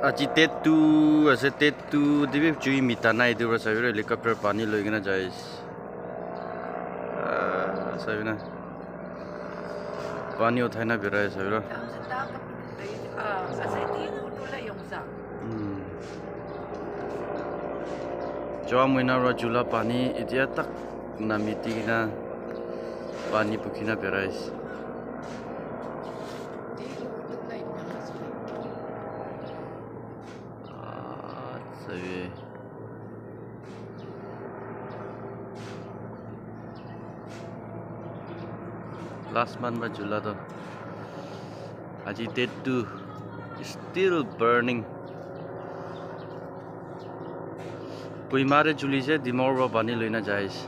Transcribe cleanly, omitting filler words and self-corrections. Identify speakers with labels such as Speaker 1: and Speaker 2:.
Speaker 1: আজি তেতু আছে তেতু দিবি জুই মিটা নাই দিবৰ চাবিৰ হেলিকপ্টাৰ পানী লৈ কিনে যাইছ চাবি না পানী উঠাই না বিৰাই চাবিৰ যোৱা মহিনাৰ জুলা পানী এতিয়া তাক নামিতি কিনা পানী পুখিনা বিৰাইছ last month by July though. Agitated still burning. Kohima re July se Dimapur bani loina jais.